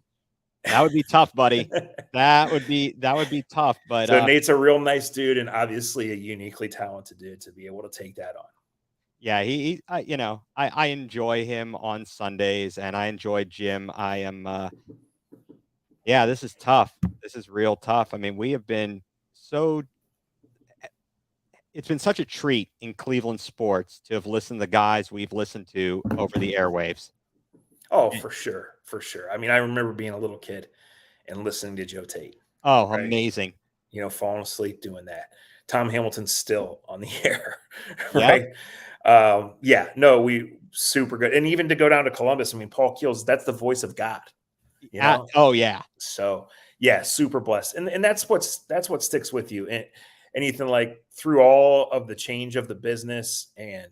that would be tough, buddy. That would be tough. But so Nate's a real nice dude and obviously a uniquely talented dude to be able to take that on. Yeah, I enjoy him on Sundays, and I enjoy Jim. I am, this is tough. This is real tough. I mean, it's been such a treat in Cleveland sports to have listened to guys we've listened to over the airwaves. Oh, for sure. For sure. I mean, I remember being a little kid and listening to Joe Tate. Oh, right? Amazing. Falling asleep doing that. Tom Hamilton's still on the air, right? Yep. We super good. And even to go down to Columbus, I mean, Paul Keels, that's the voice of God. Oh, yeah. So, yeah, super blessed. And that's what sticks with you. And Ethan, like through all of the change of the business and,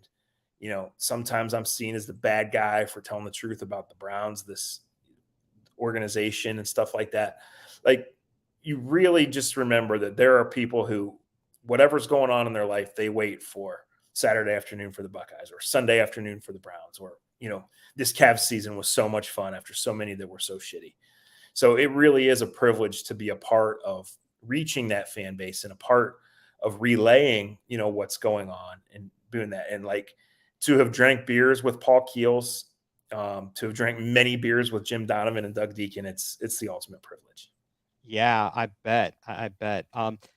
sometimes I'm seen as the bad guy for telling the truth about the Browns, this organization and stuff like that. Like, you really just remember that there are people who, whatever's going on in their life, they wait for Saturday afternoon for the Buckeyes or Sunday afternoon for the Browns, or, this Cavs season was so much fun after so many that were so shitty. So it really is a privilege to be a part of reaching that fan base and a part of relaying, what's going on and doing that. And like to have drank beers with Paul Keels, to have drank many beers with Jim Donovan and Doug Deacon, it's the ultimate privilege. Yeah, I bet.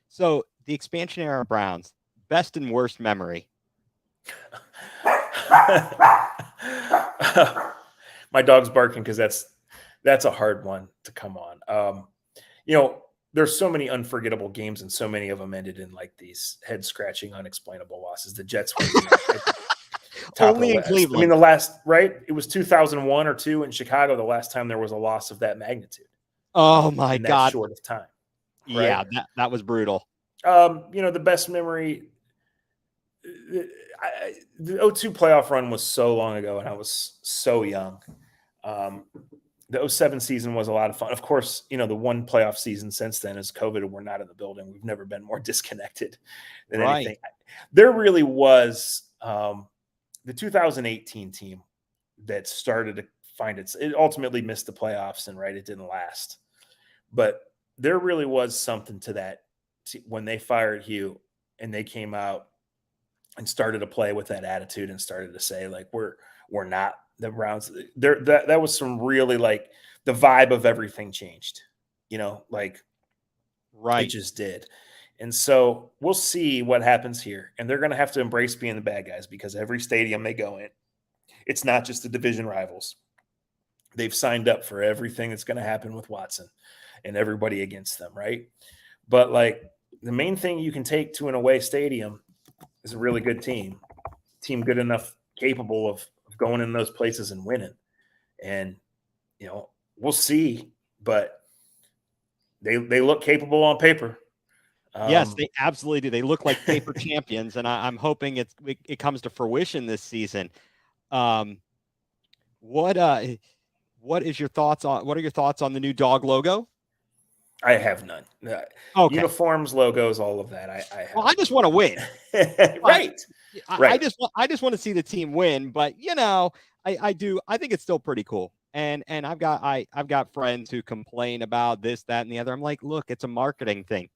So the expansion era Browns, best and worst memory. My dog's barking because that's a hard one to come on. There's so many unforgettable games and so many of them ended in like these head scratching, unexplainable losses. The Jets were only in Cleveland. I mean, the last, right? It was 2001 or 2 in Chicago. The last time there was a loss of that magnitude. Oh my God. That short of time. Right? Yeah. That was brutal. The best memory, the 02 playoff run was so long ago and I was so young. The 07 season was a lot of fun. Of course, the one playoff season since then is COVID and we're not in the building. We've never been more disconnected than anything. There really was the 2018 team that started to find it ultimately missed the playoffs and it didn't last. But there really was something to that when they fired Hugh and they came out and started to play with that attitude and started to say like, we're not the Browns. That was some really like the vibe of everything changed, right. It just did. And so we'll see what happens here. And they're going to have to embrace being the bad guys because every stadium they go in, it's not just the division rivals. They've signed up for everything that's going to happen with Watson and everybody against them. Right. But like the main thing you can take to an away stadium is a really good team good enough, capable of going in those places and winning. And, we'll see, but they look capable on paper. Yes, they absolutely do. They look like paper champions, and I'm hoping it comes to fruition this season. what are your thoughts on the new dog logo? I have none. Okay. Uniforms, logos, all of that. I Well, have I just want to win. none. But Right. I Right. just want to see the team win. But I do. I think it's still pretty cool. And I've got friends who complain about this, that, and the other. I'm like, look, it's a marketing thing.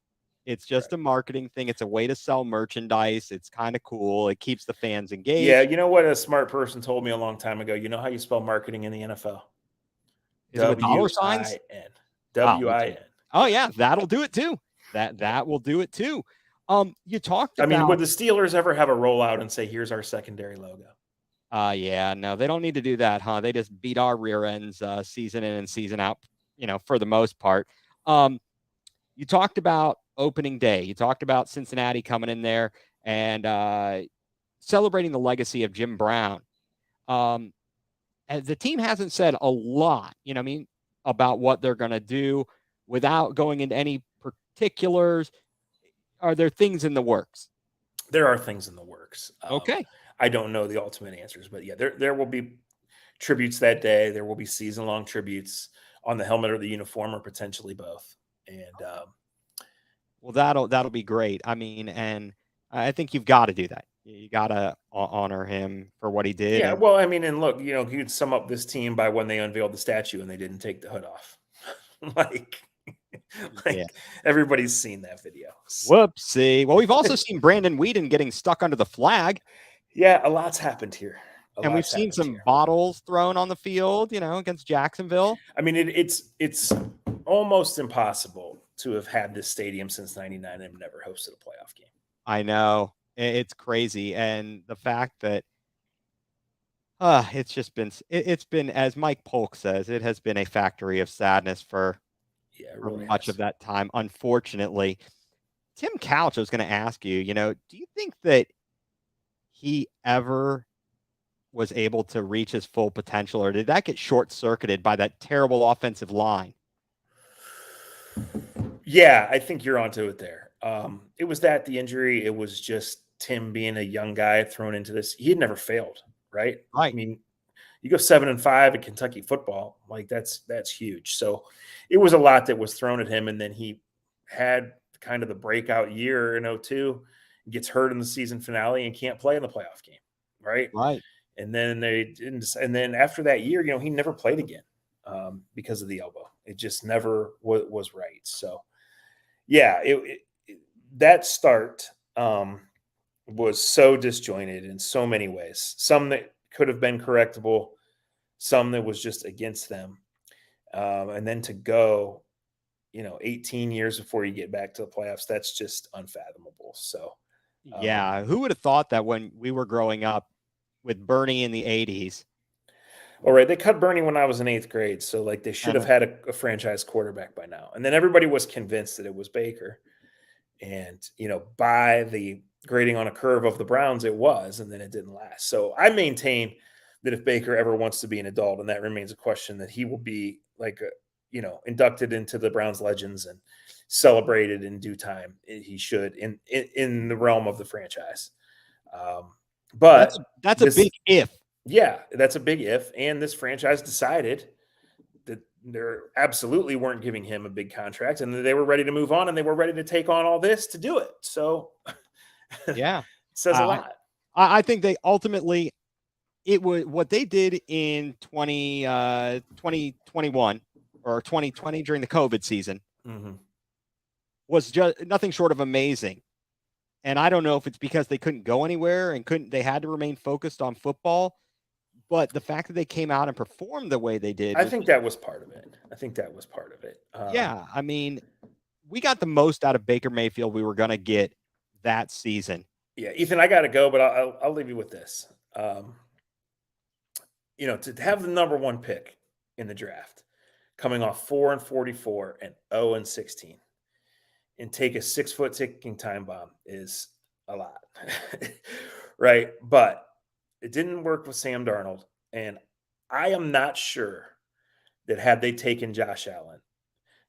It's just Right. a marketing thing. It's a way to sell merchandise. It's kind of cool. It keeps the fans Yeah. engaged. You know what a smart person told me a long time ago? You know how you spell marketing in the NFL? Is it with dollar signs? WIN. Oh, well, WIN. oh yeah, that'll do it too. That will do it too. You talked I mean, would about the Steelers ever have a rollout and say, here's our secondary logo? yeah, no, they don't need to do that, huh? They just beat our rear ends season in and season out, for the most part. Um, you talked about opening day. You talked about Cincinnati coming in there and celebrating the legacy of Jim Brown. Um, and the team hasn't said a lot, about what they're going to do without going into any particulars. Are there things in the works? There are things in the works. Okay. I don't know the ultimate answers, but yeah, there will be tributes that day. There will be season long tributes on the helmet or the uniform, or potentially both. And Well, that'll be great. I mean, and I think you've got to do that. You got to honor him for what he did. yeah, And well, I mean, and look, you could sum up this team by when they unveiled the statue and they didn't take the hood off. like, yeah, like everybody's seen that video. So, whoopsie. Well, we've also seen Brandon Whedon getting stuck under the flag, yeah, a lot's happened here. A and we've lot's seen happened some here. bottles thrown on the field, against Jacksonville. I mean, it's almost impossible to have had this stadium since '99 and never hosted a playoff game. I know it's crazy, and the fact that it's been, as Mike Polk says, it has been a factory of sadness Yeah, it for really much of has. that time, unfortunately. Tim Couch, I was going to ask you, do you think that he ever was able to reach his full potential, or did that get short circuited by that terrible offensive line? Yeah, I think you're onto it there. It was that the injury. It was just Tim being a young guy thrown into this. He had never failed, right? I Right. mean, you go 7-5 in Kentucky football, like that's huge. So it was a lot that was thrown at him, and then he had kind of the breakout year in '02, gets hurt in the season finale and can't play in the playoff game, right? Right. And then they didn't. And then after that year, he never played again because of the elbow. It just never was right. So yeah, that start was so disjointed in so many ways. Some that could have been correctable, some that was just against them, and then to go, 18 years before you get back to the playoffs, that's just unfathomable. So, Yeah. Who would have thought that when we were growing up with Bernie in the 80s? all right, they cut Bernie when I was in 8th grade, so like they should have And had a franchise quarterback by now. And then everybody was convinced that it was Baker. And, by the grading on a curve of the Browns, it was, and then it didn't last. So I maintain that if Baker ever wants to be an adult, and that remains a question, that he will be inducted into the Browns legends and celebrated in due time. He should in the realm of the franchise. that's But that's a this, big if. yeah, that's a big if. And this franchise decided that they absolutely weren't giving him a big contract, and they were ready to move on, and they were ready to take on all this to do it. So it Yeah. says a I lot. I think they ultimately, it was what they did in 2021 or 2020 during the COVID season Mm-hmm. was just nothing short of amazing. And I don't know if it's because they couldn't go anywhere and they had to remain focused on football, but the fact that they came out and performed the way they did I was think that was part of it. I think that was part of it. yeah. I mean, we got the most out of Baker Mayfield we were going to get that season. Yeah, Ethan, I got to go, but I'll leave you with this. To have the number one pick in the draft, coming off 4-44 and 0-16, and take a 6-foot ticking time bomb is a lot, right? But it didn't work with Sam Darnold, and I am not sure that had they taken Josh Allen,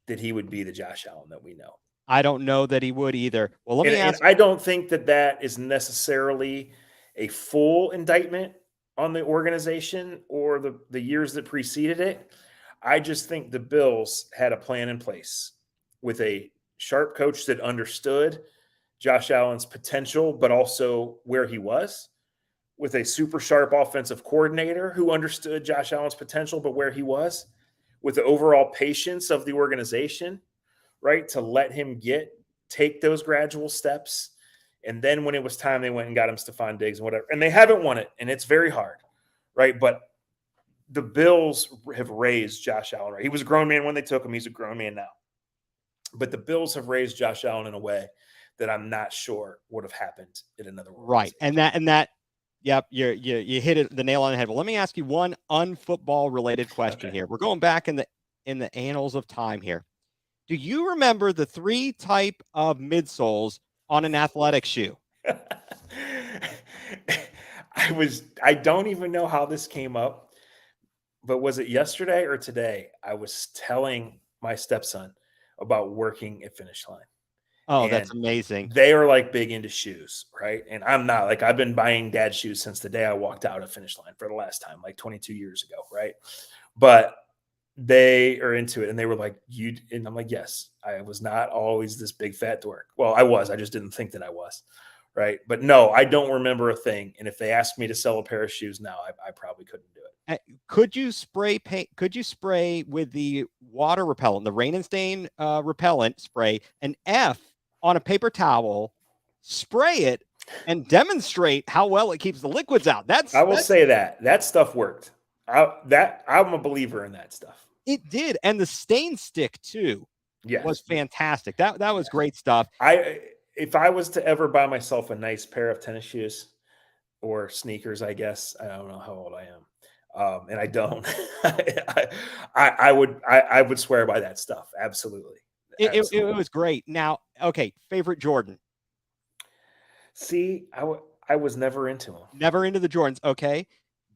that he would be the Josh Allen that we know. I don't know that he would either. Well, let And, me and ask. I don't think that is necessarily a full indictment on the organization or the years that preceded it. I just think the Bills had a plan in place with a sharp coach that understood Josh Allen's potential, but also where he was, with a super sharp offensive coordinator who understood Josh Allen's potential, but where he was, with the overall patience of the organization, right, to let him take those gradual steps. And then when it was time, they went and got him Stephon Diggs and whatever. And they haven't won it, and it's very hard, right? But the Bills have raised Josh Allen. Right? He was a grown man when they took him. He's a grown man now. But the Bills have raised Josh Allen in a way that I'm not sure would have happened in another world. Right. And that, yep, you hit it the nail on the head. Well, let me ask you one unfootball related question here. We're going back in the annals of time here. Do you remember the 3 type of midsoles on an athletic shoe? I don't even know how this came up, but was it yesterday or today? I was telling my stepson about working at Finish Line. Oh, that's amazing. They are like big into shoes, right? And I'm not. Like, I've been buying dad shoes since the day I walked out of Finish Line for the last time, like 22 years ago, right? But they are into it, and they were like, "You," and I'm like, "Yes, I was not always this big fat dork. Well, I was. I just didn't think that I was, right? But no, I don't remember a thing. And if they asked me to sell a pair of shoes now, I probably couldn't do it. Could you spray paint? Could you spray with the water repellent, the rain and stain repellent spray, an F on a paper towel, spray it, and demonstrate how well it keeps the liquids out? I will say that stuff worked. I'm a believer in that stuff. It did, and the stain stick too. Yes. Was fantastic. That was great stuff. If I was to ever buy myself a nice pair of tennis shoes or sneakers, I guess, I don't know how old I am, and I don't. I would swear by that stuff. Absolutely. It was great. Now, okay, favorite Jordan. See, I was never into them. Never into the Jordans. Okay,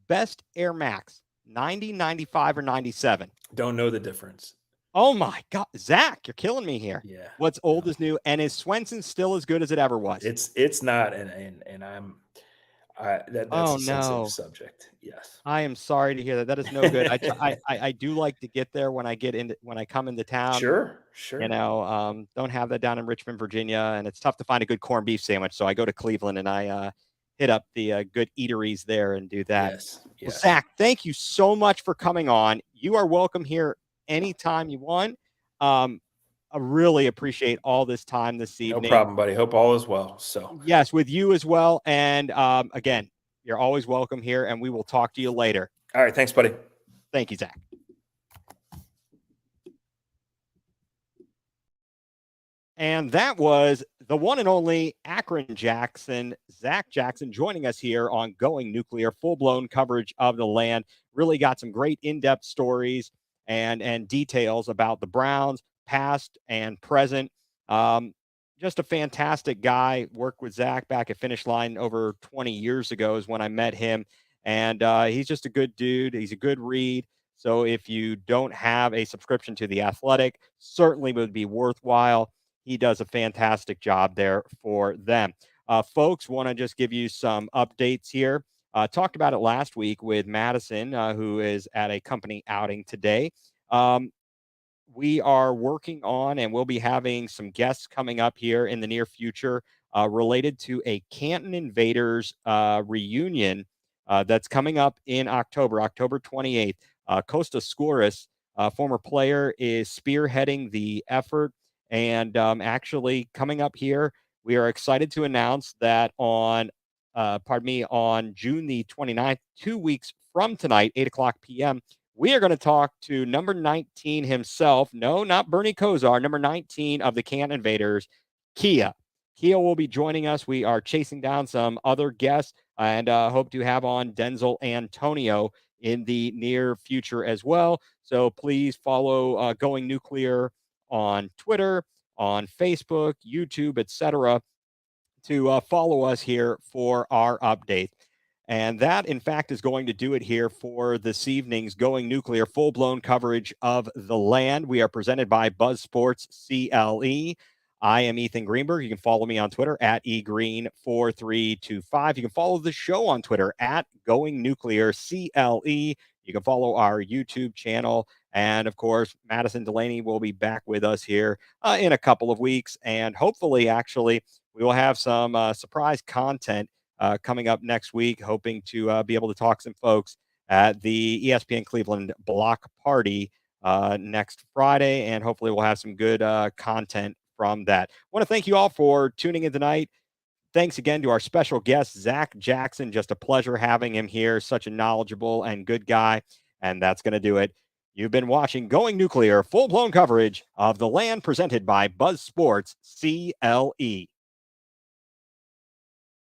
best Air Max, 90, 95, or 97. Don't know the difference. Oh my God, Zach, you're killing me here. Yeah. What's old is new, and is Swenson still as good as it ever was? It's not, and that's a sensitive subject. Yes. I am sorry to hear that. That is no good. I do like to get there when I come into town. Sure. You know, don't have that down in Richmond, Virginia, and it's tough to find a good corned beef sandwich. So I go to Cleveland and I hit up the good eateries there and do that. Yes. Well, Zach, thank you so much for coming on. You are welcome here anytime you want. I really appreciate all this time this evening. No problem, buddy. Hope all is well. So yes, with you as well. And again, you're always welcome here, and we will talk to you later. All right. Thanks, buddy. Thank you, Zach. And that was the one and only Akron Jackson, Zac Jackson, joining us here on Going nuCLEar, full-blown coverage of the land. Really got some great in-depth stories and details about the Browns, past and present. Just a fantastic guy. Worked with Zach back at Finish Line over 20 years ago is when I met him. And he's just a good dude. He's a good read. So if you don't have a subscription to The Athletic, certainly would be worthwhile. He does a fantastic job there for them. Folks, want to just give you some updates here. Talked about it last week with Madison, who is at a company outing today. We are working on, and we'll be having some guests coming up here in the near future related to a Canton Invaders reunion that's coming up in October 28th. Costa Skouras, former player, is spearheading the effort. And actually coming up here, we are excited to announce that on June the 29th, 2 weeks from tonight, 8:00 p.m., we are going to talk to number 19 himself. No, not Bernie Kosar, number 19 of the Canton Invaders, Kia. Kia will be joining us. We are chasing down some other guests and hope to have on Denzel Antonio in the near future as well. So please follow Going nuCLEar on Twitter, on Facebook, YouTube, etc., to follow us here for our update. And that, in fact, is going to do it here for this evening's Going nuCLEar full-blown coverage of the land. We are presented by Buzz Sports CLE. I am Ethan Greenberg. You can follow me on Twitter at egreen4325. You can follow the show on Twitter at Going Nuclear CLE. You can follow our YouTube channel. And of course, Madison Delaney will be back with us here in a couple of weeks. And hopefully, actually, we will have some surprise content coming up next week, hoping to be able to talk some folks at the ESPN Cleveland block party next Friday. And hopefully, we'll have some good content from that. I want to thank you all for tuning in tonight. Thanks again to our special guest, Zac Jackson. Just a pleasure having him here. Such a knowledgeable and good guy. And that's going to do it. You've been watching Going Nuclear, full blown coverage of the land presented by Buzz Sports CLE.